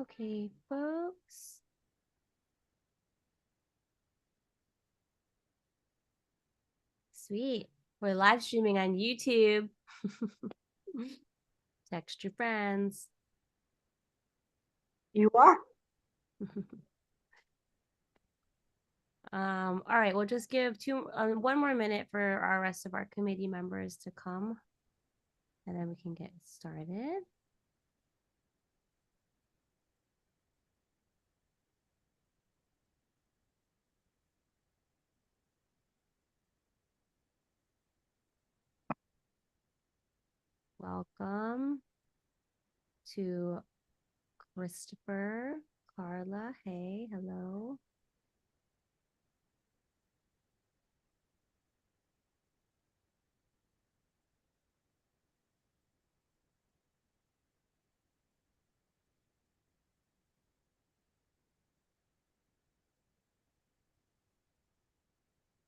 Okay, folks. Sweet. We're live streaming on YouTube. Text your friends. You are? All right, we'll just give one more minute for our rest of our committee members to come, and then we can get started. Welcome to Christopher, Carla. Hey, hello.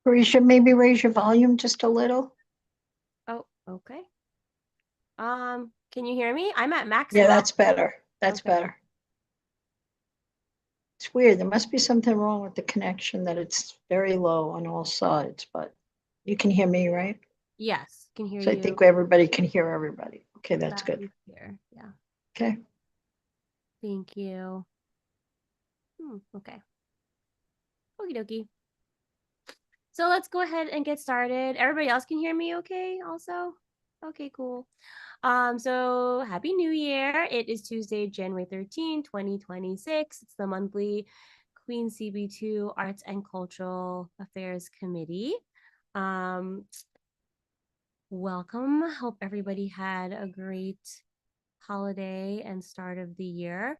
Risha, maybe raise your volume just a little. Oh, okay. Can you hear me? I'm at max. Yeah, that's better. That's Okay. better. It's weird. There must be something wrong with the connection that it's very low on all sides, but you can hear me, right? Yes, can hear So I you think everybody can hear everybody. Okay, that's loud good. and clear. Yeah. Okay. Thank you. Okay. Okie dokie. So let's go ahead and get started. Everybody else can hear me okay also? Okay, cool. So happy new year. It is Tuesday, January 13, 2026. It's the monthly Queen CB2 Arts and Cultural Affairs Committee. Welcome. Hope everybody had a great holiday and start of the year.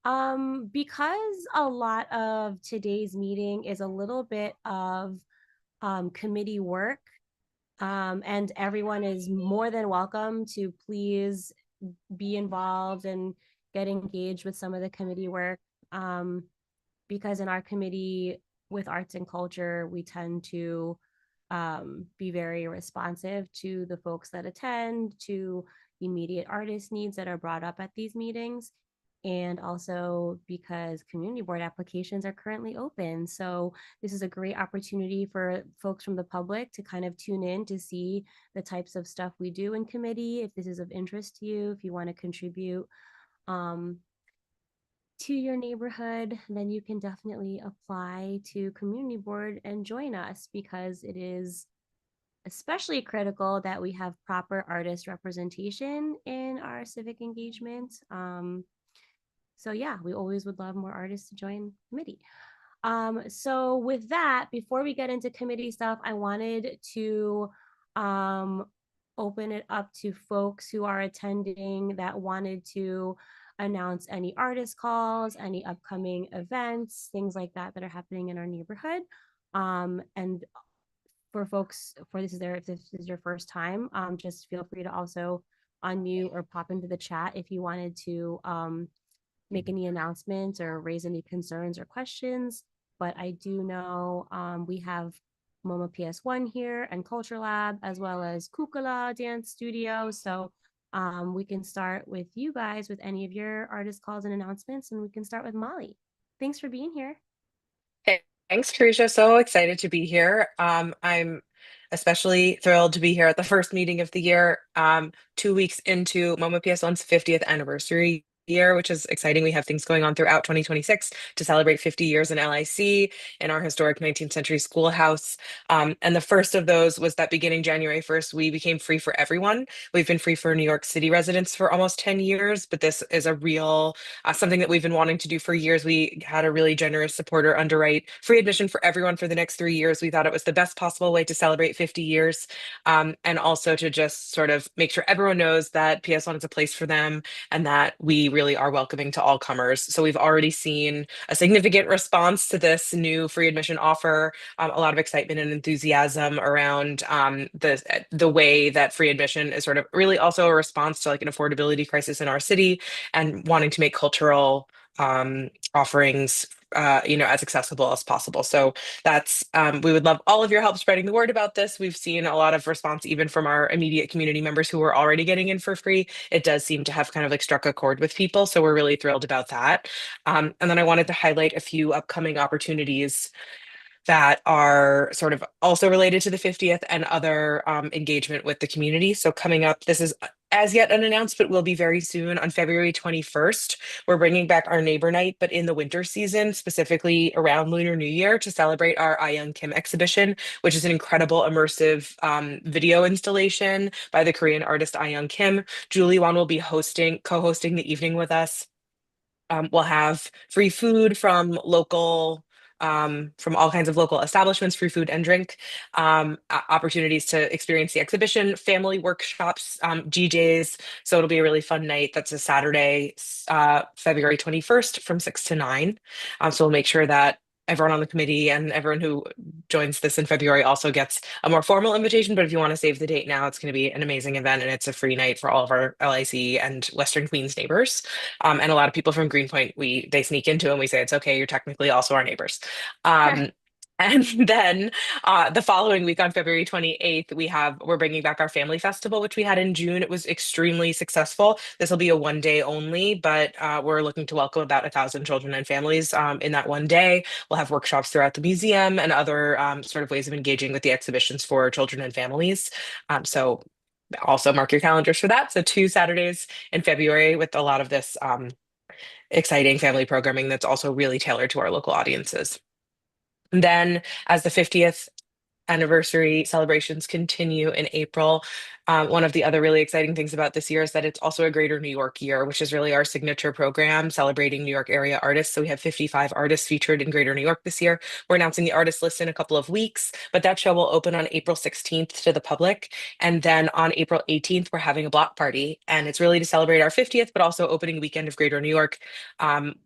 Because a lot of today's meeting is a little bit of committee work, and everyone is more than welcome to please be involved and get engaged with some of the committee work. Because in our committee with arts and culture, we tend to be very responsive to the folks that attend, to immediate artist needs that are brought up at these meetings, and also because community board applications are currently open. So this is a great opportunity for folks from the public to kind of tune in to see the types of stuff we do in committee. If this is of interest to you, if you want to contribute um, to your neighborhood, then you can definitely apply to community board and join us, because it is especially critical that we have proper artist representation in our civic engagement. So yeah, we always would love more artists to join committee. So with that, before we get into committee stuff, I wanted to um, open it up to folks who are attending that wanted to announce any artist calls, any upcoming events, things like that that are happening in our neighborhood. And for folks, for this is their if this is your first time, just feel free to also unmute or pop into the chat if you wanted to make any announcements or raise any concerns or questions. But I do know we have MoMA PS1 here and Culture Lab, as well as Kukula Dance Studio. So we can start with you guys with any of your artist calls and announcements, and we can start with Molly. Thanks for being here. Hey, thanks, Teresa. So excited to be here. I'm especially thrilled to be here at the first meeting of the year, 2 weeks into MoMA PS1's 50th anniversary year, which is exciting. We have things going on throughout 2026 to celebrate 50 years in LIC in our historic 19th century schoolhouse. And the first of those was that beginning January 1st, we became free for everyone. We've been free for New York City residents for almost 10 years, but this is a real something that we've been wanting to do for years. We had a really generous supporter underwrite free admission for everyone for the next 3 years. We thought it was the best possible way to celebrate 50 years, and also to just sort of make sure everyone knows that PS1 is a place for them and that we really are welcoming to all comers. So we've already seen a significant response to this new free admission offer, a lot of excitement and enthusiasm around the way that free admission is sort of really also a response to like an affordability crisis in our city and wanting to make cultural offerings as accessible as possible. So that's we would love all of your help spreading the word about this. We've seen a lot of response even from our immediate community members who were already getting in for free. It does seem to have kind of like struck a chord with people, so we're really thrilled about that. And then I wanted to highlight a few upcoming opportunities that are sort of also related to the 50th and other engagement with the community. So coming up, this is as yet unannounced, but will be very soon on February 21st. We're bringing back our neighbor night, but in the winter season, specifically around Lunar New Year, to celebrate our I Young Kim exhibition, which is an incredible immersive video installation by the Korean artist I Young Kim. Julie Won will be co-hosting the evening with us. We'll have free food from from all kinds of local establishments, free food and drink, opportunities to experience the exhibition, family workshops, GJs. So it'll be a really fun night. That's a Saturday, February 21st from 6 to 9. So we'll make sure that everyone on the committee and everyone who joins this in February also gets a more formal invitation. But if you want to save the date now, it's going to be an amazing event, and it's a free night for all of our LIC and Western Queens neighbors. And a lot of people from Greenpoint, they sneak into and we say it's okay. You're technically also our neighbors. And then the following week on February 28th, we're bringing back our family festival, which we had in June. It was extremely successful. This will be a 1 day only, but we're looking to welcome about 1,000 children and families in that 1 day. We'll have workshops throughout the museum and other sort of ways of engaging with the exhibitions for children and families. So also mark your calendars for that. So 2 Saturdays in February with a lot of this exciting family programming that's also really tailored to our local audiences. And then as the 50th anniversary celebrations continue in April, one of the other really exciting things about this year is that it's also a Greater New York year, which is really our signature program celebrating New York area artists. So we have 55 artists featured in Greater New York this year. We're announcing the artist list in a couple of weeks, but that show will open on April 16th to the public. And then on April 18th, we're having a block party, and it's really to celebrate our 50th, but also opening weekend of Greater New York.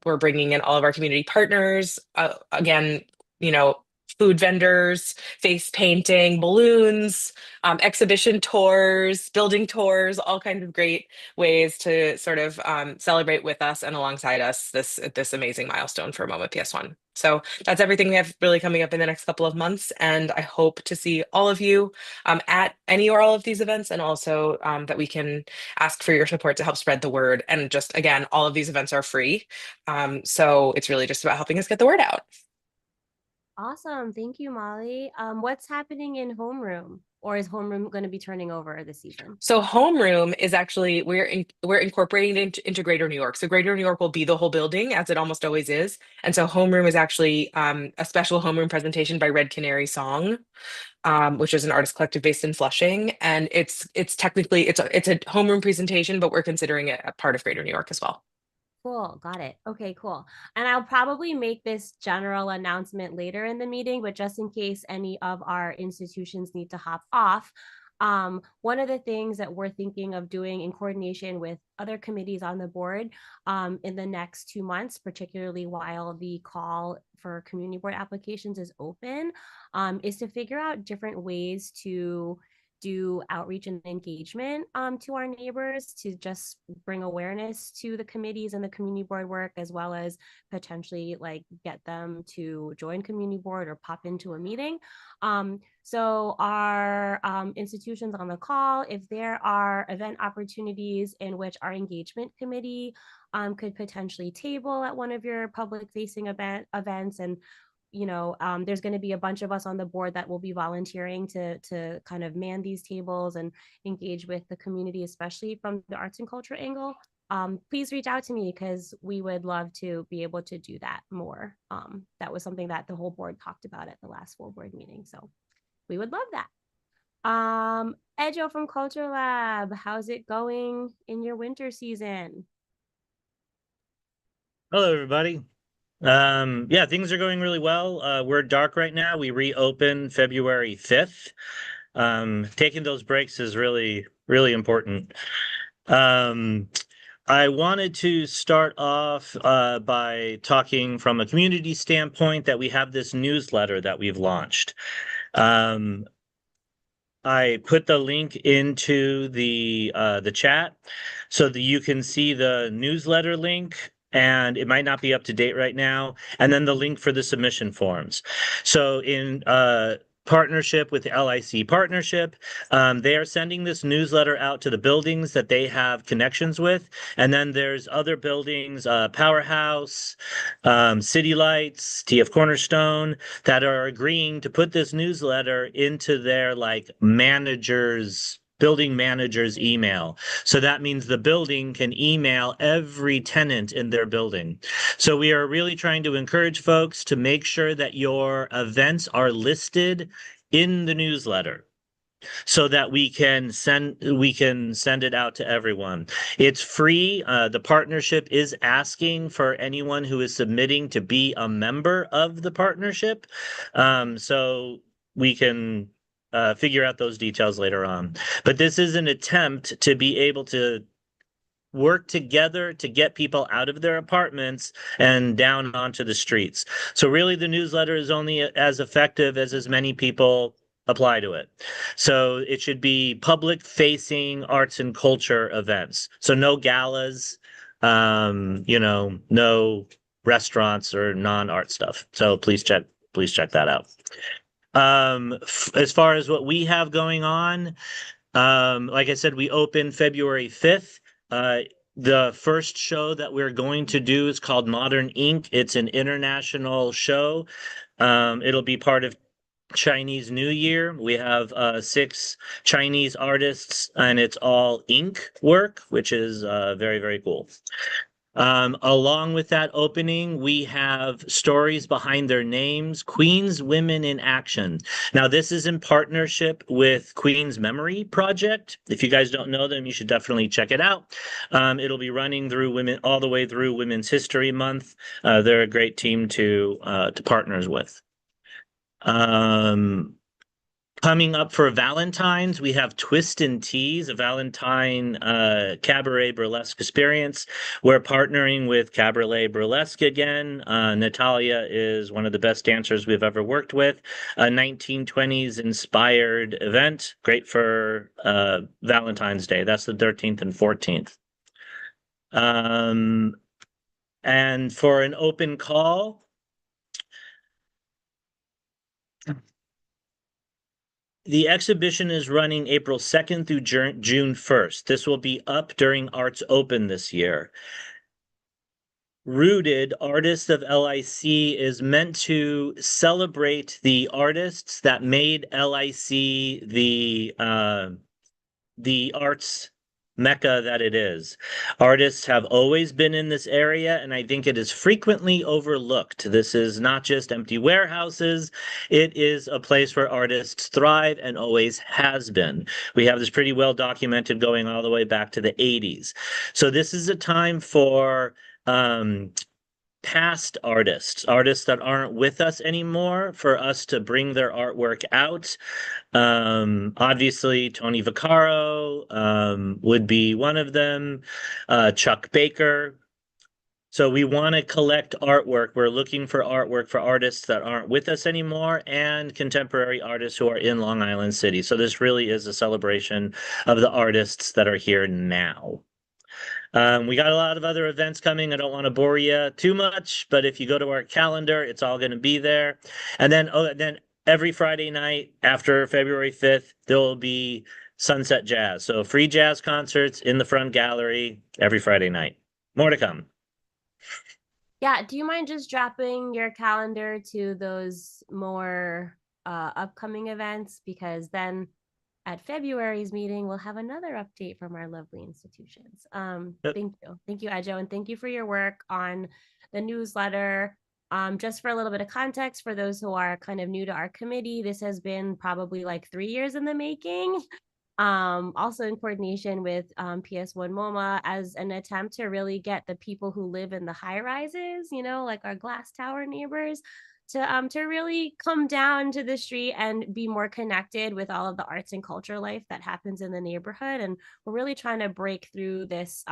We're bringing in all of our community partners. Again, food vendors, face painting, balloons, exhibition tours, building tours, all kinds of great ways to sort of celebrate with us and alongside us this amazing milestone for MoMA PS1. So that's everything we have really coming up in the next couple of months, and I hope to see all of you at any or all of these events, and also that we can ask for your support to help spread the word. And just again, all of these events are free, so it's really just about helping us get the word out. Awesome. Thank you, Molly. What's happening in homeroom, or is homeroom going to be turning over this season? So homeroom is actually we're incorporating it into Greater New York. So Greater New York will be the whole building, as it almost always is. And so homeroom is actually a special homeroom presentation by Red Canary Song, which is an artist collective based in Flushing. And it's technically it's a homeroom presentation, but we're considering it a part of Greater New York as well. Cool. Got it. Okay, cool. And I'll probably make this general announcement later in the meeting, but just in case any of our institutions need to hop off, one of the things that we're thinking of doing in coordination with other committees on the board in the next 2 months, particularly while the call for community board applications is open, is to figure out different ways to do outreach and engagement to our neighbors, to just bring awareness to the committees and the community board work, as well as potentially like get them to join community board or pop into a meeting. So our institutions on the call, if there are event opportunities in which our engagement committee could potentially table at one of your public facing events, and there's going to be a bunch of us on the board that will be volunteering to kind of man these tables and engage with the community, especially from the arts and culture angle. Please reach out to me, because we would love to be able to do that more. That was something that the whole board talked about at the last full board meeting. So we would love that. Ejo from Culture Lab, how's it going in your winter season? Hello, everybody. Yeah, things are going really well. We're dark right now. We reopen February 5th. Taking those breaks is really, really important. I wanted to start off by talking from a community standpoint that we have this newsletter that we've launched. I put the link into the chat so that you can see the newsletter link and it might not be up to date right now. And then the link for the submission forms. So in partnership with the LIC partnership, they are sending this newsletter out to the buildings that they have connections with. And then there's other buildings, Powerhouse, City Lights, TF Cornerstone, that are agreeing to put this newsletter into their like building manager's email. So that means the building can email every tenant in their building. So we are really trying to encourage folks to make sure that your events are listed in the newsletter so that we can send it out to everyone. It's free. The partnership is asking for anyone who is submitting to be a member of the partnership. So we can figure out those details later on. But this is an attempt to be able to work together to get people out of their apartments and down onto the streets. So really the newsletter is only as effective as many people apply to it. So it should be public facing arts and culture events. So no galas, no restaurants or non-art stuff. So please check that out. As far as what we have going on, like I said, we opened February 5th. The first show that we're going to do is called Modern Ink. It's an international show. It'll be part of Chinese New Year. We have 6 Chinese artists, and it's all ink work, which is very, very cool. Along with that opening, we have Stories Behind Their Names, Queens Women in Action. Now, this is in partnership with Queens Memory Project. If you guys don't know them, you should definitely check it out. It'll be running through all the way through Women's History Month. They're a great team to partners with. Coming up for Valentine's, we have Twist and Tease, a Valentine cabaret burlesque experience. We're partnering with Cabaret Burlesque again. Natalia is one of the best dancers we've ever worked with. A 1920s inspired event, great for Valentine's Day. That's the 13th and 14th. And for an open call, the exhibition is running April 2nd through June 1st. This will be up during Arts Open this year. Rooted, Artists of LIC is meant to celebrate the artists that made LIC the arts mecca that it is. Artists have always been in this area, and I think it is frequently overlooked. This is not just empty warehouses. It is a place where artists thrive and always has been. We have this pretty well documented going all the way back to the 80s. So this is a time for past artists that aren't with us anymore, for us to bring their artwork out. Obviously, Tony Vaccaro would be one of them, Chuck Baker. So we want to collect artwork. We're looking for artwork for artists that aren't with us anymore and contemporary artists who are in Long Island City. So this really is a celebration of the artists that are here now. We got a lot of other events coming. I don't want to bore you too much, but if you go to our calendar, it's all going to be there. And then every Friday night after February 5th, there will be Sunset Jazz. So free jazz concerts in the front gallery every Friday night. More to come. Yeah, do you mind just dropping your calendar to those more upcoming events? Because then at February's meeting, we'll have another update from our lovely institutions. Yep. Thank you, Ejo, and thank you for your work on the newsletter. Just for a little bit of context for those who are kind of new to our committee, this has been probably like 3 years in the making. Also in coordination with PS1 MoMA as an attempt to really get the people who live in the high rises, like our glass tower neighbors, to really come down to the street and be more connected with all of the arts and culture life that happens in the neighborhood. And we're really trying to break through this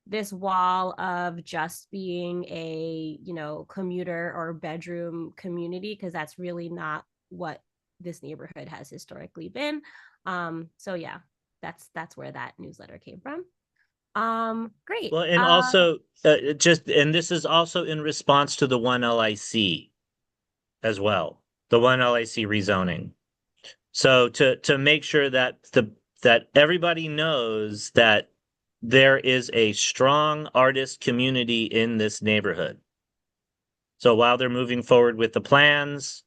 this wall of just being a commuter or bedroom community, because that's really not what this neighborhood has historically been. So yeah, that's where that newsletter came from. Great. Well, and also and this is also in response to the one LIC as well, the one LIC rezoning. So to make sure that that everybody knows that there is a strong artist community in this neighborhood. So while they're moving forward with the plans,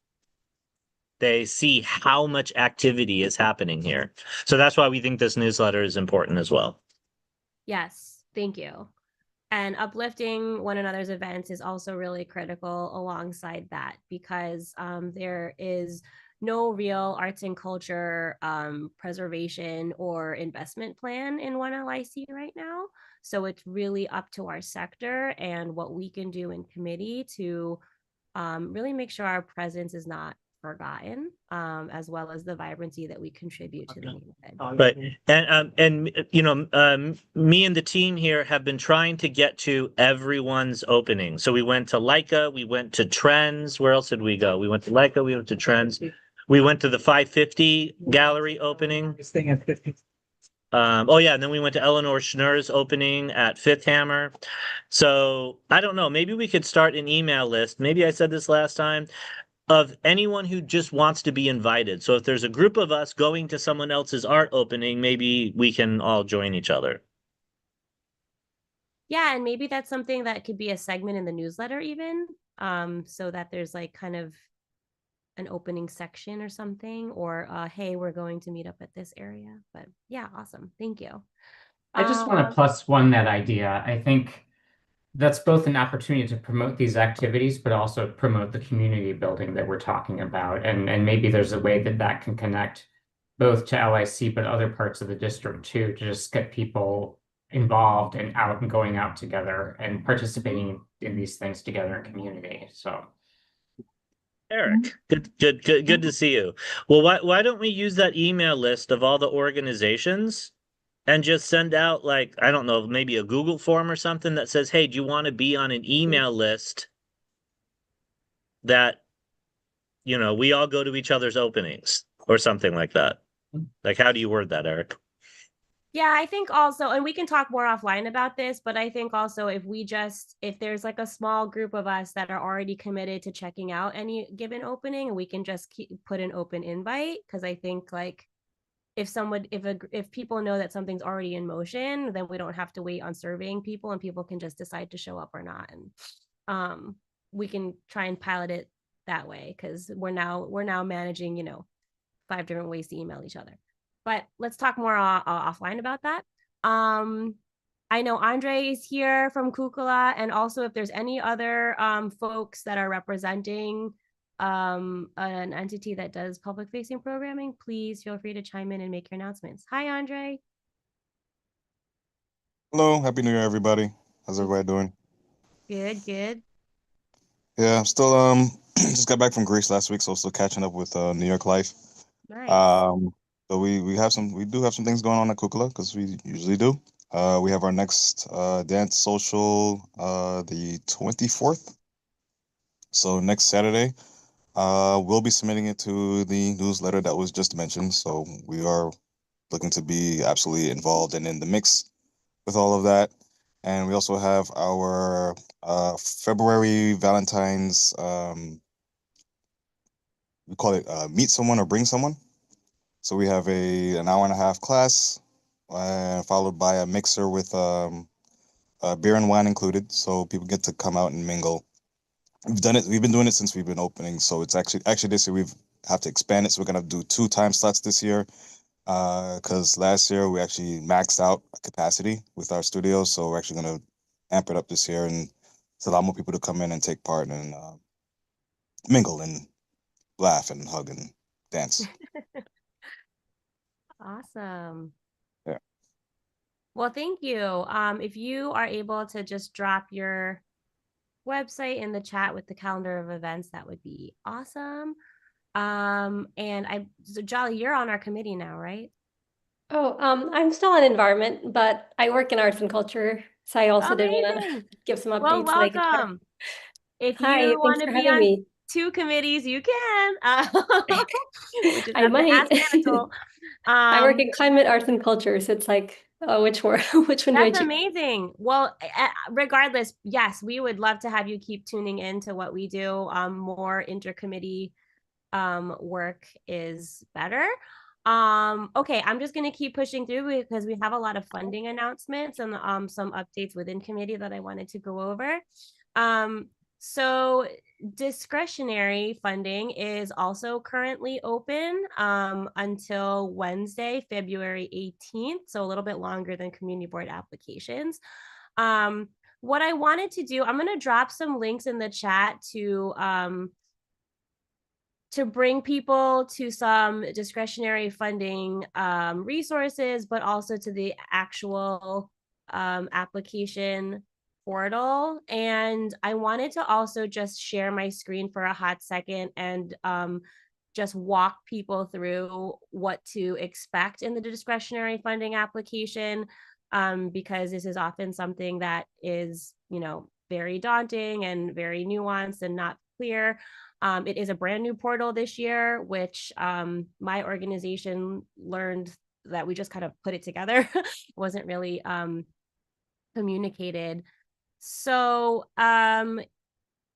they see how much activity is happening here. So that's why we think this newsletter is important as well. Yes, thank you. And uplifting one another's events is also really critical alongside that, because there is no real arts and culture preservation or investment plan in one LIC right now. So it's really up to our sector and what we can do in committee to really make sure our presence is not forgotten, as well as the vibrancy that we contribute to the neighborhood. Right. And me and the team here have been trying to get to everyone's opening. So we went to Leica, we went to Trends. Where else did we go? We went to Leica, we went to Trends. We went to the 550 gallery opening. Oh yeah, and then we went to Eleanor Schnurr's opening at Fifth Hammer. So I don't know, maybe we could start an email list. Maybe I said this last time, of anyone who just wants to be invited. So if there's a group of us going to someone else's art opening, maybe we can all join each other. Yeah, and maybe that's something that could be a segment in the newsletter even, so that there's like kind of an opening section or something, or hey, we're going to meet up at this area. But yeah, awesome. Thank you. I just want to plus one that idea. I think that's both an opportunity to promote these activities, but also promote the community building that we're talking about. And maybe there's a way that that can connect both to LIC, but other parts of the district too, to just get people involved and out and going out together and participating in these things together in community. So Eric, good to see you. Well, why don't we use that email list of all the organizations and just send out, like, I don't know, maybe a Google form or something that says, hey, do you want to be on an email list that, we all go to each other's openings or something like that? Like, how do you word that, Eric? Yeah, I think also, and we can talk more offline about this, but I think also if there's like a small group of us that are already committed to checking out any given opening, we can just put an open invite, because I think like if people know that something's already in motion, then we don't have to wait on surveying people, and people can just decide to show up or not. And we can try and pilot it that way, because we're now managing 5 different ways to email each other. But let's talk more offline about that. I know Andre is here from Kukula, and also if there's any other folks that are representing an entity that does public facing programming, please feel free to chime in and make your announcements. Hi, Andre. Hello, happy New Year, everybody. How's everybody doing? Good. Yeah, I'm still just got back from Greece last week, so still catching up with New York life. Nice. So we do have some things going on at Kukula, because we usually do. We have our next dance social the 24th. So next Saturday. We'll be submitting it to the newsletter that was just mentioned. So we are looking to be absolutely involved and in the mix with all of that. And we also have our February Valentine's, we call it Meet Someone or Bring Someone. So we have an hour and a half class, followed by a mixer with beer and wine included. So people get to come out and mingle. We've been doing it since we've been opening. So it's actually this year we've have to expand it. So we're going to do 2 time slots this year. Because last year we actually maxed out capacity with our studio. So we're actually going to amp it up this year and allow more people to come in and take part and mingle and laugh and hug and dance. Awesome. Yeah. Well, thank you. If you are able to just drop your website in the chat with the calendar of events, that would be awesome. So Jolly, you're on our committee now, right? Oh, I'm still on environment, but I work in arts and culture, so I also did want to Amazing. give some updates. Well, that I could share. welcome. If Hi, you want thanks to for be having on me. 2 committees, you can. We just I have to might. ask Anatole. I work in climate arts and culture, so it's like Oh, which one? Which one do I That's choose? amazing. Well, regardless, yes, we would love to have you keep tuning in to what we do. More intercommittee work is better. Okay, I'm just gonna keep pushing through because we have a lot of funding announcements and some updates within committee that I wanted to go over. So discretionary funding is also currently open until Wednesday, February 18th, so a little bit longer than community board applications. What I wanted to do, I'm going to drop some links in the chat to bring people to some discretionary funding resources, but also to the actual application portal. And I wanted to also just share my screen for a hot second and just walk people through what to expect in the discretionary funding application, because this is often something that is, very daunting and very nuanced and not clear. It is a brand new portal this year, which my organization learned that we just kind of put it together. It wasn't really communicated. So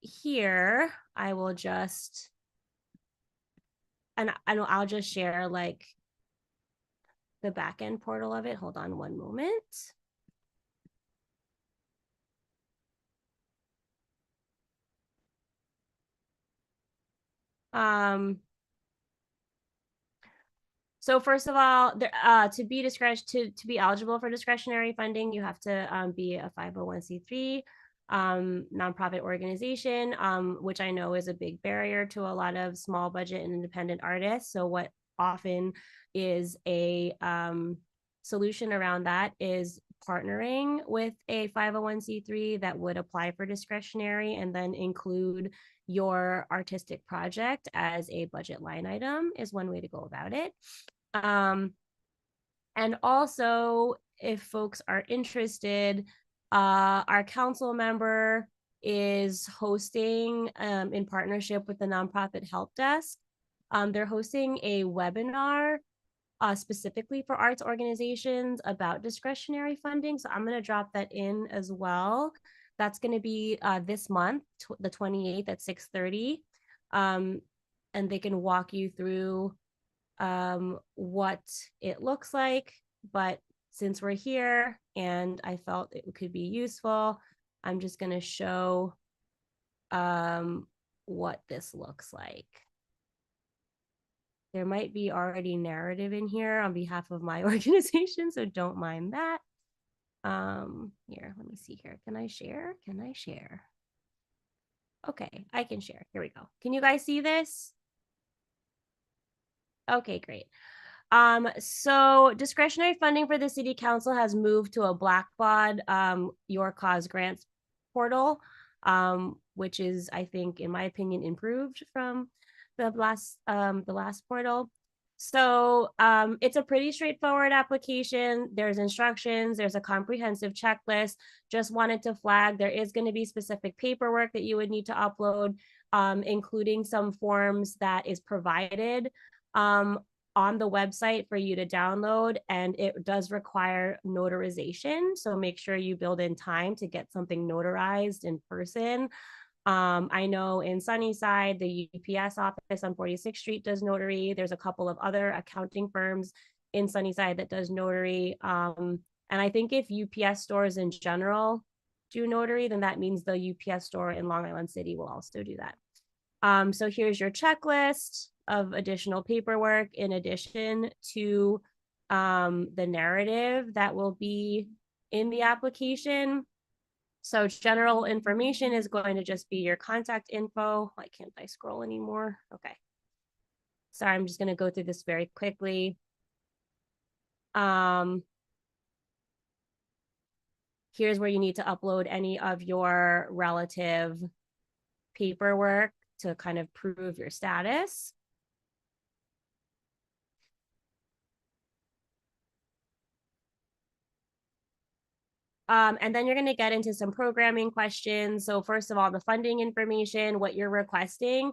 here I will just, and I'll just share like the backend portal of it. Hold on one moment. So first of all, to be eligible for discretionary funding, you have to be a 501c3 nonprofit organization, which I know is a big barrier to a lot of small budget and independent artists. So what often is a solution around that is partnering with a 501c3 that would apply for discretionary and then include your artistic project as a budget line item is one way to go about it. And also, if folks are interested, our council member is hosting in partnership with the Nonprofit Help Desk. They're hosting a webinar specifically for arts organizations about discretionary funding. So I'm going to drop that in as well. That's going to be this month, the 28th at 6:30. And they can walk you through what it looks like. But since we're here and I felt it could be useful, I'm just going to show what this looks like. There might be already narrative in here on behalf of my organization, so don't mind that. Here, let me see here. Can I share? Can I share? Okay, I can share. Here we go. Can you guys see this? Okay, great. So discretionary funding for the city council has moved to a Blackbaud Your Cause grants portal, which is, I think, in my opinion, improved from the last portal. So it's a pretty straightforward application. There's instructions, there's a comprehensive checklist. Just wanted to flag there is going to be specific paperwork that you would need to upload, including some forms that is provided on the website for you to download, and it does require notarization. So make sure you build in time to get something notarized in person. I know in Sunnyside, the UPS office on 46th Street does notary. There's a couple of other accounting firms in Sunnyside that does notary. And I think if UPS stores in general do notary, then that means the UPS store in Long Island City will also do that. So here's your checklist of additional paperwork in addition to the narrative that will be in the application. So general information is going to just be your contact info. Why can't I scroll anymore? Okay. Sorry, I'm just going to go through this very quickly. Here's where you need to upload any of your relative paperwork to kind of prove your status. And then you're going to get into some programming questions. So first of all, the funding information, what you're requesting.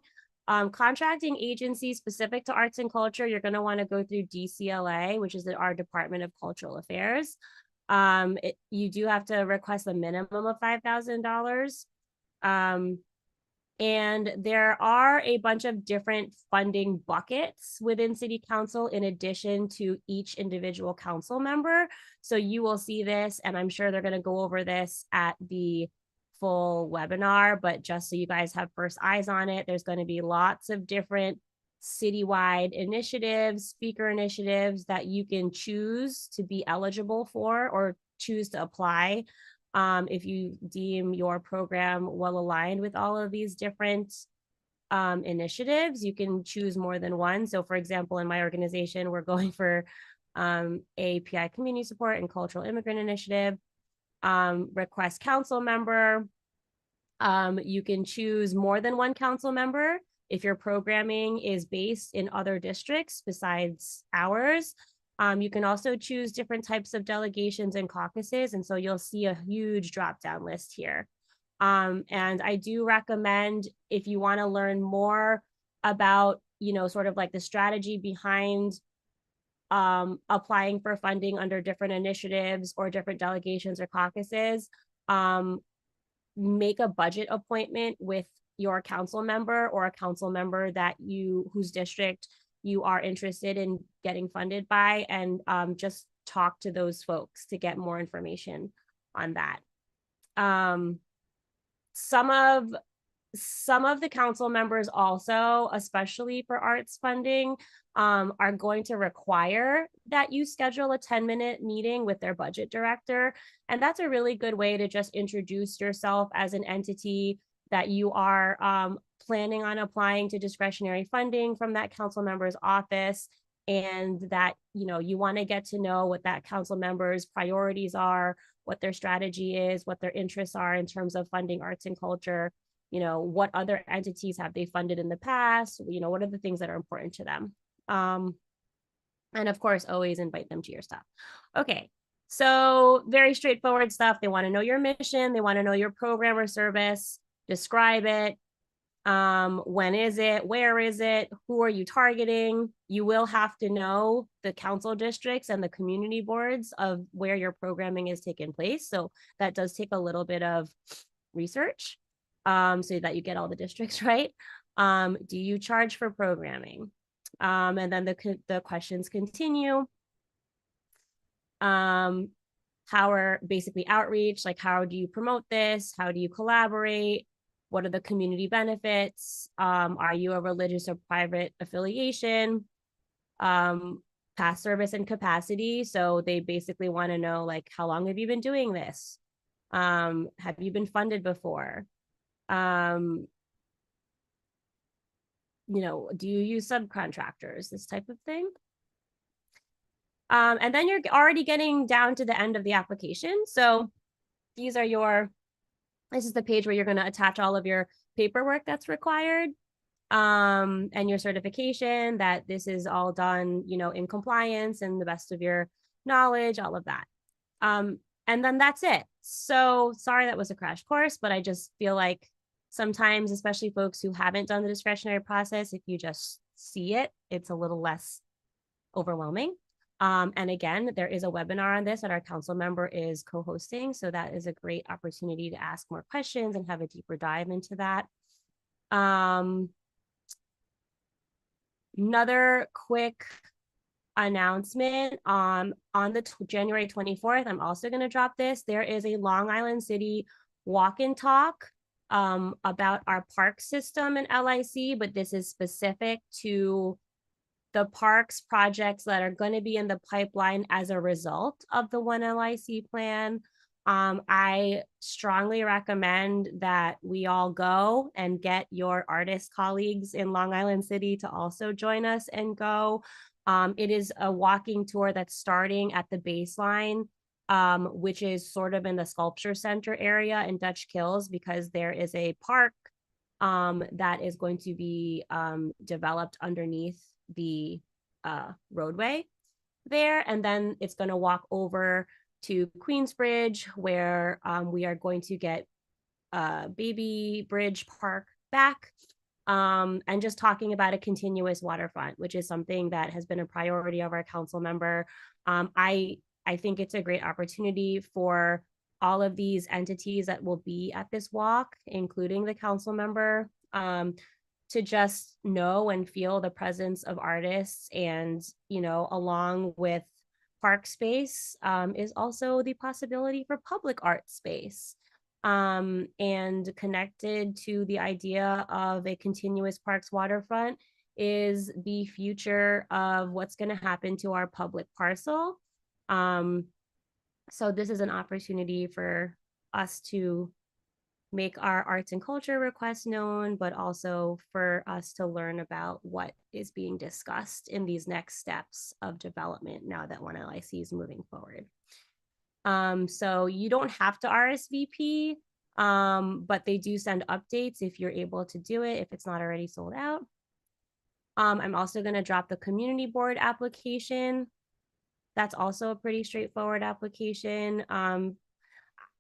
Contracting agencies specific to arts and culture, you're going to want to go through DCLA, which is our Department of Cultural Affairs. You do have to request a minimum of $5,000. And there are a bunch of different funding buckets within City Council in addition to each individual council member. So you will see this, and I'm sure they're going to go over this at the full webinar, but just so you guys have first eyes on it, there's going to be lots of different citywide initiatives, speaker initiatives that you can choose to be eligible for or choose to apply. If you deem your program well aligned with all of these different initiatives, you can choose more than one. So for example, in my organization, we're going for API Community Support and Cultural Immigrant Initiative, request council member. You can choose more than one council member if your programming is based in other districts besides ours. You can also choose different types of delegations and caucuses, and so you'll see a huge drop-down list here. And I do recommend, if you want to learn more about, sort of like the strategy behind applying for funding under different initiatives or different delegations or caucuses, make a budget appointment with your council member or a council member that whose district you are interested in getting funded by, and just talk to those folks to get more information on that. Some of the council members also, especially for arts funding, are going to require that you schedule a 10-minute meeting with their budget director. And that's a really good way to just introduce yourself as an entity that you are planning on applying to discretionary funding from that council member's office, and that you want to get to know what that council member's priorities are, what their strategy is, what their interests are in terms of funding arts and culture. What other entities have they funded in the past? What are the things that are important to them? And of course, always invite them to your stuff. Okay, so very straightforward stuff. They want to know your mission. They want to know your program or service. Describe it. When is it? Where is it? Who are you targeting? You will have to know the council districts and the community boards of where your programming is taking place. So that does take a little bit of research, so that you get all the districts right. Do you charge for programming? And then the questions continue. How are basically outreach, like how do you promote this? How do you collaborate? What are the community benefits? Are you a religious or private affiliation? Past service and capacity. So they basically want to know, like, how long have you been doing this? Have you been funded before? Do you use subcontractors? This type of thing. And then you're already getting down to the end of the application. So this is the page where you're going to attach all of your paperwork that's required, and your certification that this is all done, in compliance and the best of your knowledge, all of that. And then that's it. So sorry that was a crash course, but I just feel like sometimes, especially folks who haven't done the discretionary process, if you just see it, it's a little less overwhelming. And again, there is a webinar on this that our council member is co-hosting. So that is a great opportunity to ask more questions and have a deeper dive into that. Another quick announcement, on the January 24th, I'm also going to drop this. There is a Long Island City walk and talk about our park system in LIC, but this is specific to the parks projects that are going to be in the pipeline as a result of the One LIC plan. I strongly recommend that we all go and get your artist colleagues in Long Island City to also join us and go. It is a walking tour that's starting at the baseline, which is sort of in the sculpture center area in Dutch Kills, because there is a park that is going to be developed underneath the roadway there. And then it's going to walk over to Queensbridge, where we are going to get Baby Bridge Park back. and just talking about a continuous waterfront, which is something that has been a priority of our council member. I think it's a great opportunity for all of these entities that will be at this walk, including the council member, to just know and feel the presence of artists. And, along with park space, is also the possibility for public art space. And connected to the idea of a continuous parks waterfront is the future of what's going to happen to our public parcel. So this is an opportunity for us to make our arts and culture requests known, but also for us to learn about what is being discussed in these next steps of development now that 1LIC is moving forward. So you don't have to RSVP, but they do send updates if you're able to do it, if it's not already sold out. I'm also going to drop the community board application. That's also a pretty straightforward application.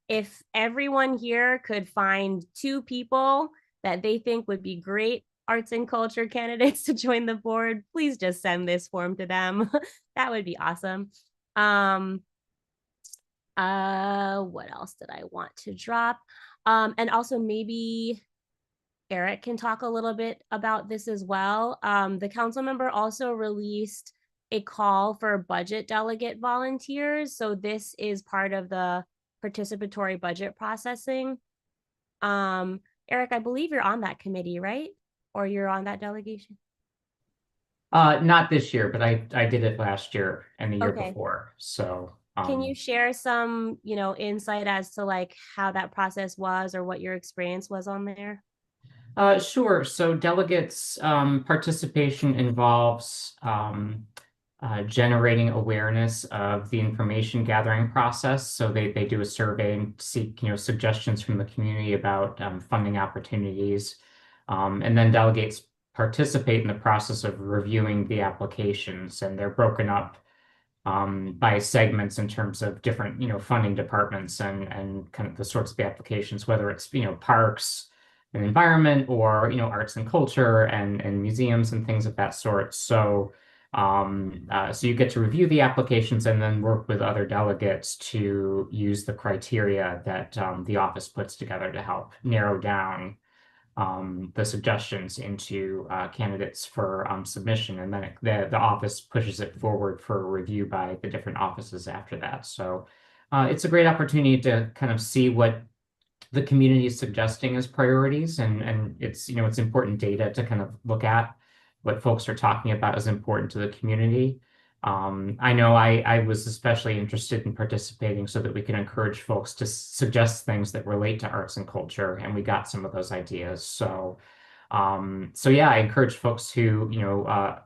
If everyone here could find 2 people that they think would be great arts and culture candidates to join the board, please just send this form to them. That would be awesome. What else did I want to drop? And also maybe Eric can talk a little bit about this as well. The council member also released a call for budget delegate volunteers. So this is part of the participatory budget processing. Eric, I believe you're on that committee, right? Or you're on that delegation? Not this year, but I did it last year and the year Okay. before. So Can you share some, insight as to like how that process was or what your experience was on there? Sure. So delegates participation involves generating awareness of the information gathering process. So they do a survey and seek suggestions from the community about funding opportunities, and then delegates participate in the process of reviewing the applications, and they're broken up by segments in terms of different funding departments and kind of the sorts of applications, whether it's parks and environment or arts and culture and museums and things of that sort. So so you get to review the applications and then work with other delegates to use the criteria that the office puts together to help narrow down the suggestions into candidates for submission, and then the office pushes it forward for review by the different offices after that. So it's a great opportunity to kind of see what the community is suggesting as priorities, and it's it's important data to kind of look at what folks are talking about as important to the community. I know I was especially interested in participating so that we can encourage folks to suggest things that relate to arts and culture, and we got some of those ideas. So yeah, I encourage folks who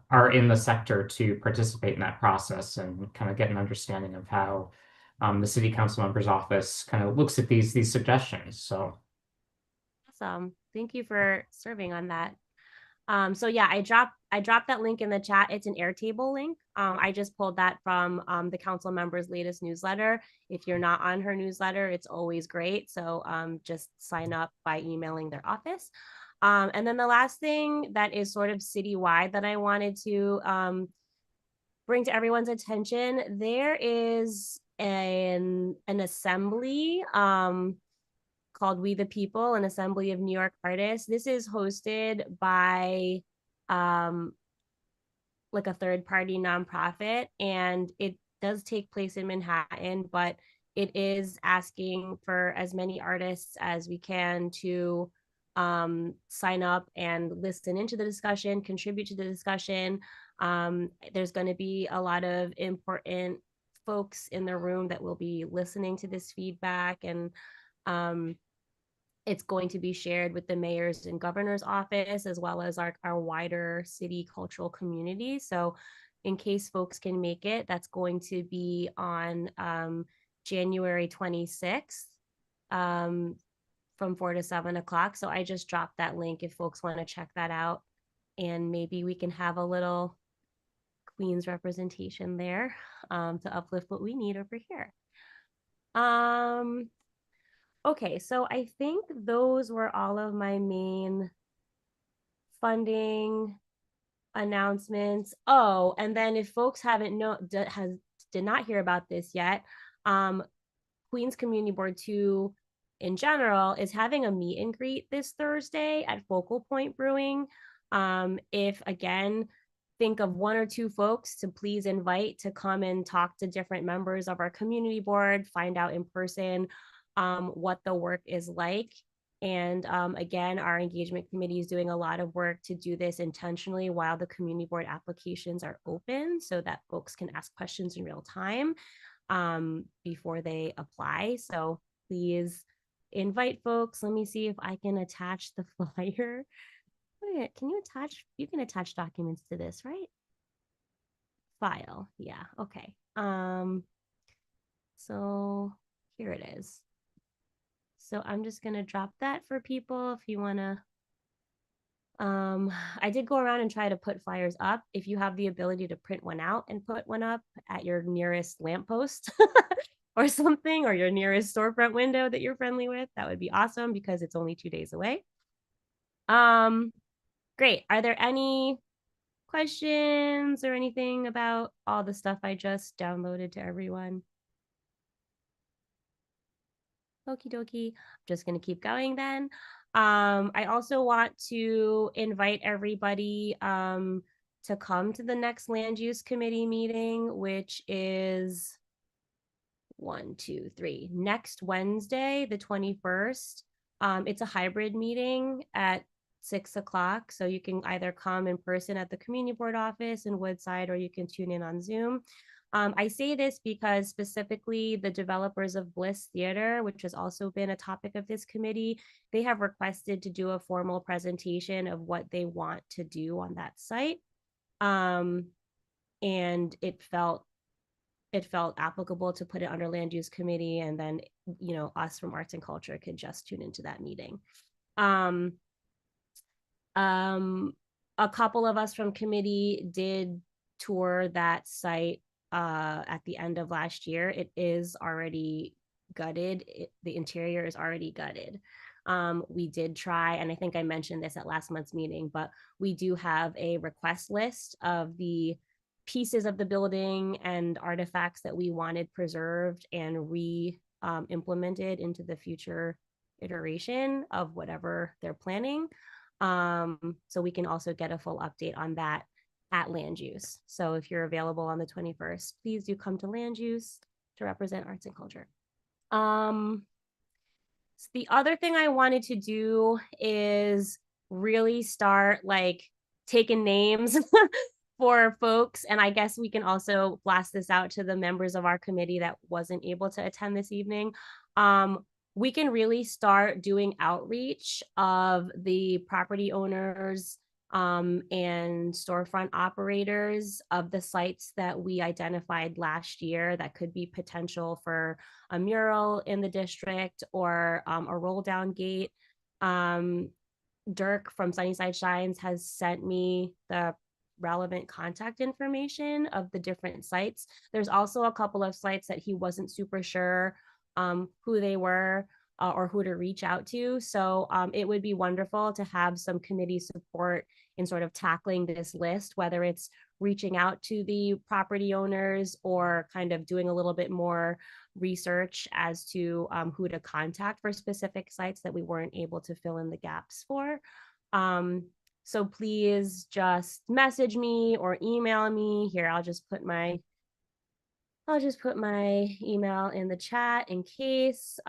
are in the sector to participate in that process and kind of get an understanding of how the city council member's office kind of looks at these suggestions. So Awesome. Thank you for serving on that. So yeah, I dropped that link in the chat. It's an Airtable link. I just pulled that from the council member's latest newsletter. If you're not on her newsletter, it's always great. So just sign up by emailing their office. And then the last thing that is sort of citywide that I wanted to bring to everyone's attention, there is an assembly called We the People, an assembly of New York artists. This is hosted by like a third-party nonprofit, and it does take place in Manhattan, but it is asking for as many artists as we can to sign up and listen into the discussion, contribute to the discussion. There's going to be a lot of important folks in the room that will be listening to this feedback, and it's going to be shared with the mayor's and governor's office, as well as our wider city cultural community. So in case folks can make it, that's going to be on January 26th from 4 to 7 o'clock. So I just dropped that link if folks want to check that out. And maybe we can have a little Queens representation there to uplift what we need over here. Okay, so I think those were all of my main funding announcements. Oh, and then if folks haven't did not hear about this yet, Queens Community Board 2 in general is having a meet and greet this Thursday at Focal Point Brewing. If again, think of 1 or 2 folks to please invite to come and talk to different members of our community board, find out in person what the work is like. And again, our engagement committee is doing a lot of work to do this intentionally while the community board applications are open so that folks can ask questions in real time before they apply. So please invite folks. Let me see if I can attach the flyer. Wait, can you can attach documents to this, right? File, yeah, okay. So here it is. So I'm just gonna drop that for people if you wanna. I did go around and try to put flyers up. If you have the ability to print one out and put one up at your nearest lamppost or something, or your nearest storefront window that you're friendly with, that would be awesome because it's only 2 days away. Great. Are there any questions or anything about all the stuff I just downloaded to everyone? Okie dokie. I'm just going to keep going then. I also want to invite everybody to come to the next land use committee meeting, which is 1, 2, 3 next Wednesday, the 21st. It's a hybrid meeting at 6 o'clock. So you can either come in person at the community board office in Woodside, or you can tune in on Zoom. I say this because specifically the developers of Bliss Theater, which has also been a topic of this committee, they have requested to do a formal presentation of what they want to do on that site. And it felt applicable to put it under land use committee, and then, you know, us from arts and culture could just tune into that meeting. A couple of us from committee did tour that site at the end of last year. It is already gutted. The interior is already gutted. We did try, and I think I mentioned this at last month's meeting, but we do have a request list of the pieces of the building and artifacts that we wanted preserved and implemented into the future iteration of whatever they're planning. So we can also get a full update on that at land use. So if you're available on the 21st, please do come to land use to represent arts and culture. So the other thing I wanted to do is really start like taking names for folks. And I guess we can also blast this out to the members of our committee that wasn't able to attend this evening. We can really start doing outreach of the property owners and storefront operators of the sites that we identified last year that could be potential for a mural in the district or a roll down gate. Dirk from Sunnyside Shines has sent me the relevant contact information of the different sites. There's also a couple of sites that he wasn't super sure who they were or who to reach out to. So it would be wonderful to have some committee support in sort of tackling this list, whether it's reaching out to the property owners or kind of doing a little bit more research as to who to contact for specific sites that we weren't able to fill in the gaps for. So please just message me or email me. Here, I'll just put my email in the chat in case.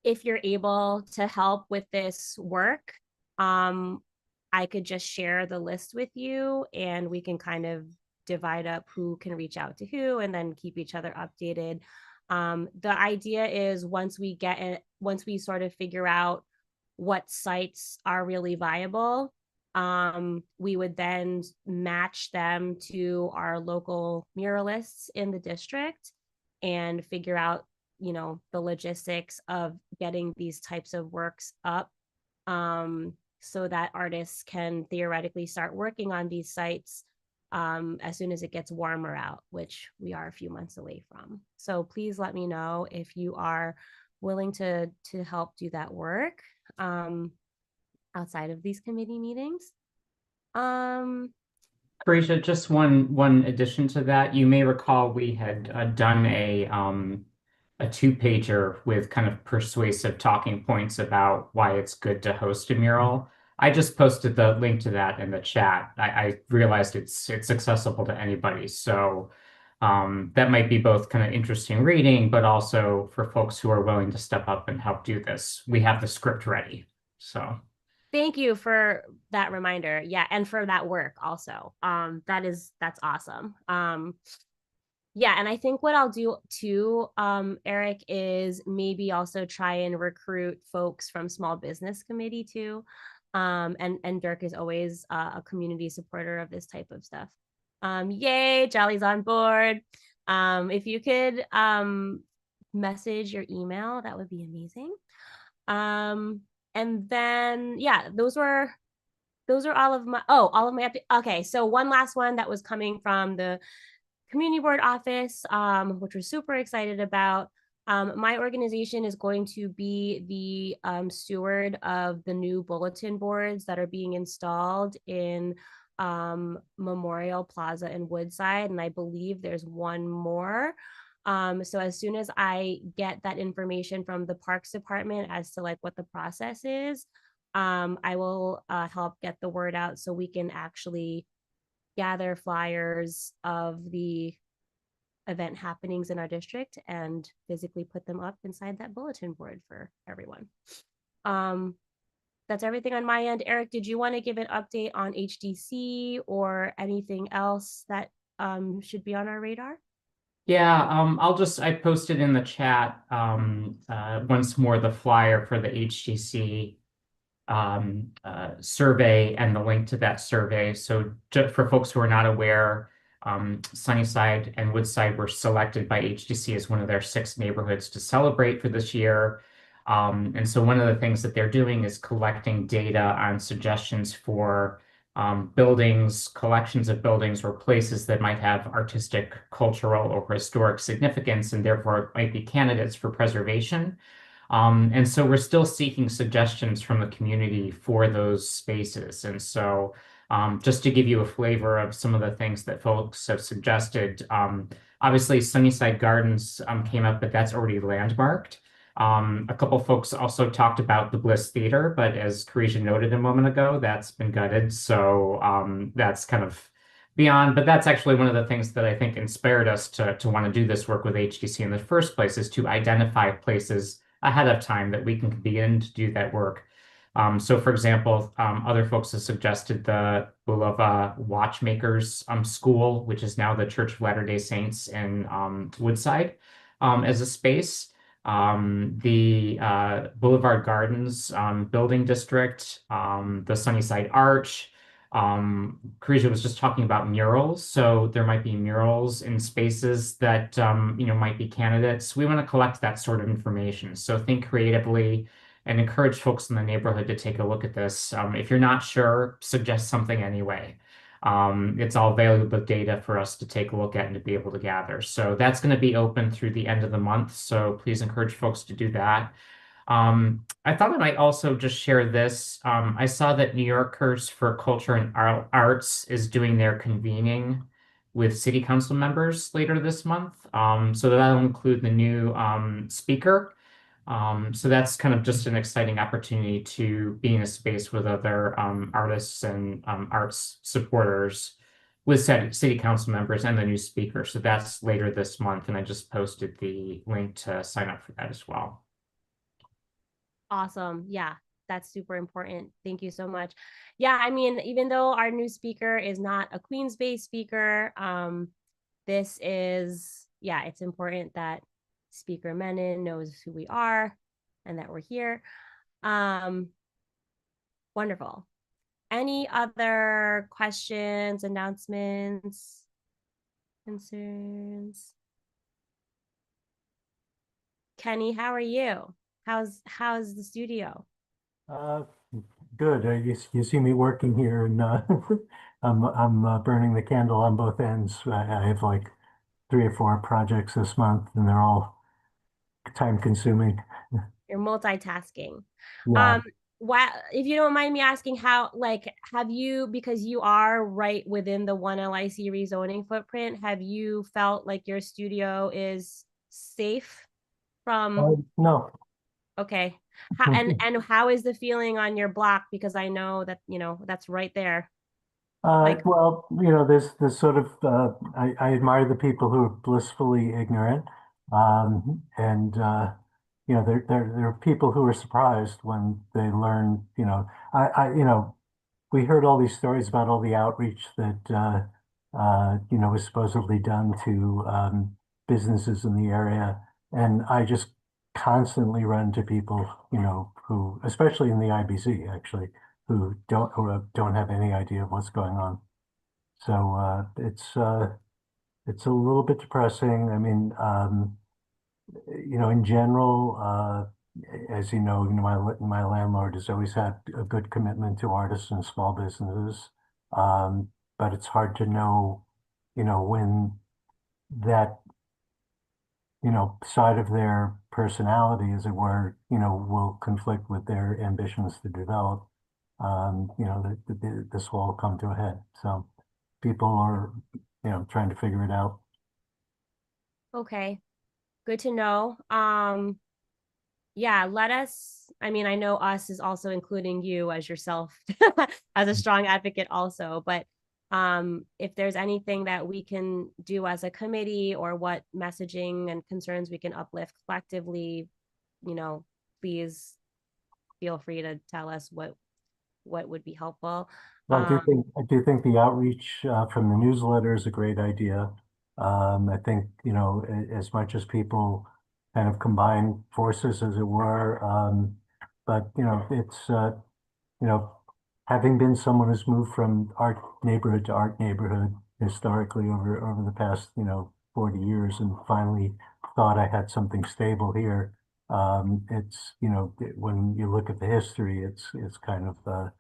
If you're able to help with this work, I could just share the list with you and we can kind of divide up who can reach out to who and then keep each other updated. The idea is once we sort of figure out what sites are really viable, we would then match them to our local muralists in the district and figure out, you know, the logistics of getting these types of works up so that artists can theoretically start working on these sites as soon as it gets warmer out, which we are a few months away from. So please let me know if you are willing to help do that work. outside of these committee meetings. Um, Carisha, just one addition to that. You may recall we had done a two-pager with kind of persuasive talking points about why it's good to host a mural. I just posted the link to that in the chat. I realized it's accessible to anybody, so that might be both kind of interesting reading, but also for folks who are willing to step up and help do this. We have the script ready, so. Thank you for that reminder. Yeah, and for that work also. That's awesome. Yeah, and I think what I'll do too, Eric, is maybe also try and recruit folks from small business committee too. And Dirk is always a community supporter of this type of stuff. Yay, Jolly's on board. If you could message your email, that would be amazing. And then yeah, those are all of my okay. So one last one that was coming from the community board office, which we're super excited about. My organization is going to be the steward of the new bulletin boards that are being installed in Memorial Plaza in Woodside, and I believe there's one more. So as soon as I get that information from the Parks Department as to like what the process is, I will help get the word out so we can actually gather flyers of the event happenings in our district and physically put them up inside that bulletin board for everyone. That's everything on my end. Eric, did you want to give an update on HDC or anything else that should be on our radar? Yeah, I posted in the chat once more the flyer for the HGC survey and the link to that survey. So for folks who are not aware, Sunnyside and Woodside were selected by HGC as one of their 6 neighborhoods to celebrate for this year. And so one of the things that they're doing is collecting data on suggestions for buildings, collections of buildings, or places that might have artistic, cultural, or historic significance, and therefore might be candidates for preservation. And so we're still seeking suggestions from the community for those spaces. And so just to give you a flavor of some of the things that folks have suggested, obviously Sunnyside Gardens came up, but that's already landmarked. A couple folks also talked about the Bliss Theater, but as Carisha noted a moment ago, that's been gutted. So that's kind of beyond, but that's actually one of the things that I think inspired us to want to do this work with HDC in the first place, is to identify places ahead of time that we can begin to do that work. So for example, other folks have suggested the Bulova Watchmakers School, which is now the Church of Latter-day Saints in Woodside, as a space. The Boulevard Gardens building district, the Sunnyside Arch. Carisha was just talking about murals, so there might be murals in spaces that might be candidates. We want to collect that sort of information. So think creatively and encourage folks in the neighborhood to take a look at this. If you're not sure, suggest something anyway. It's all valuable data for us to take a look at and to be able to gather. So that's going to be open through the end of the month. So please encourage folks to do that. I thought I might also just share this. I saw that New Yorkers for Culture and Arts is doing their convening with city council members later this month. So that'll include the new speaker. So that's kind of just an exciting opportunity to be in a space with other artists and arts supporters with city council members and the new speaker. So that's later this month, and I just posted the link to sign up for that as well. Awesome. Yeah, that's super important. Thank you so much. Yeah, I mean, even though our new speaker is not a Queens-based speaker, this is, yeah, it's important that Speaker Menon knows who we are and that we're here. Wonderful. Any other questions, announcements, concerns? Kenny, how are you? How's the studio? Good. You see me working here, and I'm burning the candle on both ends. I have like 3 or 4 projects this month, and they're all time consuming. You're multitasking. Yeah. why, if you don't mind me asking, how, like, have you, because you are right within the one LIC rezoning footprint, have you felt like your studio is safe from, No. okay. How, and how is the feeling on your block? Because I know that, you know, that's right there. Like, Well, there's this sort of, I admire the people who are blissfully ignorant. And, there are people who are surprised when they learn, we heard all these stories about all the outreach that, was supposedly done to, businesses in the area. And I just constantly run to people, who, especially in the IBC, actually, who don't have any idea of what's going on. So it's a little bit depressing. I mean, in general, as my landlord has always had a good commitment to artists and small businesses. But it's hard to know, when that, side of their personality, as it were, will conflict with their ambitions to develop. This will all come to a head. So people are, trying to figure it out. okay, good to know. Yeah, let us, I mean, I know us is also including you as yourself as a strong advocate also, but if there's anything that we can do as a committee or what messaging and concerns we can uplift collectively, please feel free to tell us what would be helpful. Well, I do think the outreach from the newsletter is a great idea. I think, as much as people kind of combine forces, as it were, but, it's, having been someone who's moved from art neighborhood to art neighborhood historically over the past, 40 years, and finally thought I had something stable here. It's, when you look at the history, it's kind of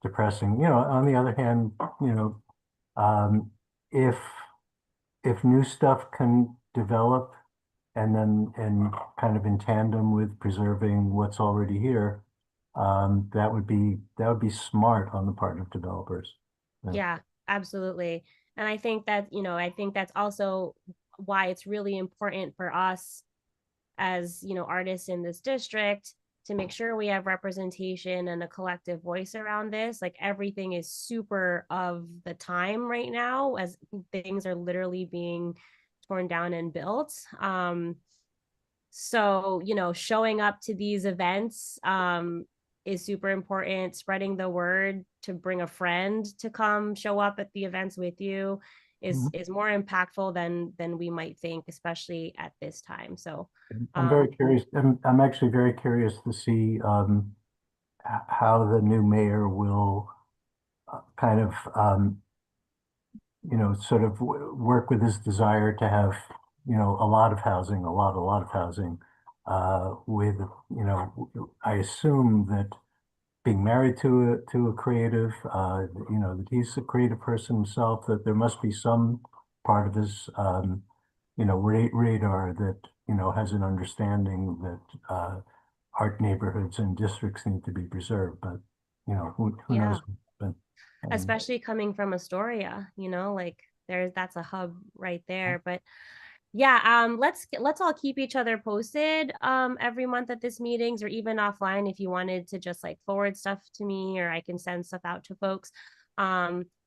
depressing. On the other hand, um, if new stuff can develop and kind of in tandem with preserving what's already here, that would be smart on the part of developers. Yeah, absolutely. And I think that, I think that's also why it's really important for us as, artists in this district to make sure we have representation and a collective voice around this. Like, everything is super of the time right now as things are literally being torn down and built. So, showing up to these events is super important. Spreading the word to bring a friend to come show up at the events with you is more impactful than we might think, especially at this time. So I'm very curious. I'm actually very curious to see how the new mayor will kind of sort of work with his desire to have, a lot of housing, a lot of housing, with, I assume that being married to a creative, that he's a creative person himself, that there must be some part of his, radar that, has an understanding that, art neighborhoods and districts need to be preserved, but, who Yeah. knows? But, especially coming from Astoria, like that's a hub right there. But yeah, let's all keep each other posted every month at this meetings, or even offline if you wanted to just like forward stuff to me, or I can send stuff out to folks.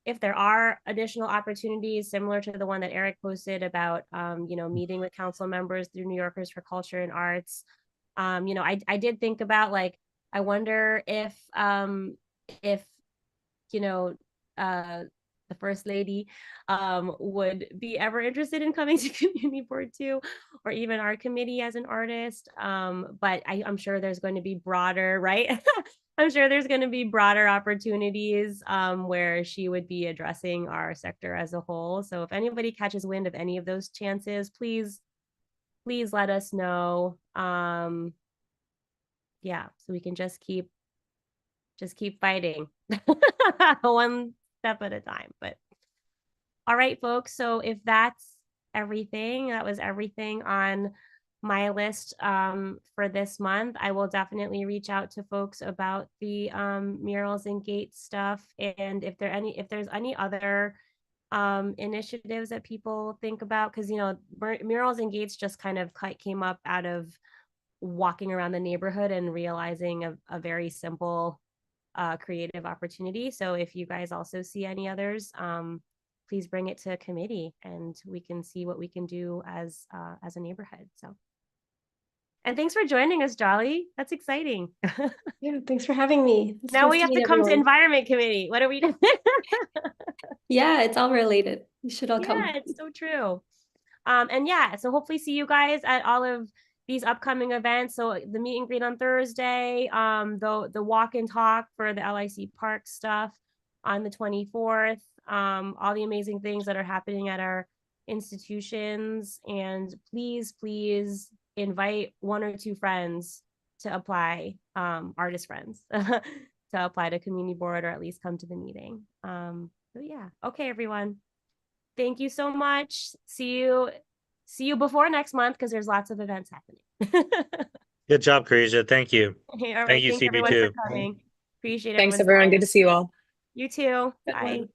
If there are additional opportunities similar to the one that Eric posted about meeting with council members through New Yorkers for Culture and Arts, I did think about, like, I wonder if the first lady would be ever interested in coming to community board too, or even our committee as an artist. But I'm sure there's going to be broader, right? I'm sure there's going to be broader opportunities where she would be addressing our sector as a whole. So if anybody catches wind of any of those chances, please let us know. Yeah, so we can just keep fighting one step at a time. But all right, folks, so if that's everything, that was everything on my list for this month. I will definitely reach out to folks about the murals and gates stuff, and if there's any other initiatives that people think about, because murals and gates just kind of came up out of walking around the neighborhood and realizing a very simple creative opportunity. So if you guys also see any others, please bring it to committee and we can see what we can do as a neighborhood. So, and thanks for joining us, Jolly. That's exciting. Yeah, thanks for having me. It's Now nice we have meet to come to everyone. environment committee. What are we doing? Yeah, it's all related. You should all come. Yeah, it's so true. And yeah, so hopefully see you guys at all of these upcoming events. So the meet and greet on Thursday, the walk and talk for the LIC Park stuff on the 24th, all the amazing things that are happening at our institutions. And please invite 1 or 2 friends to apply, artist friends, to apply to community board or at least come to the meeting. So yeah, okay, everyone. Thank you so much. See you before next month because there's lots of events happening. Good job, Karisha. Thank you. Okay, all right. Thank you, Thanks everyone for CB2. coming. Appreciate Thanks, everyone's everyone. time. Good to see you all. You too. Good Bye. one.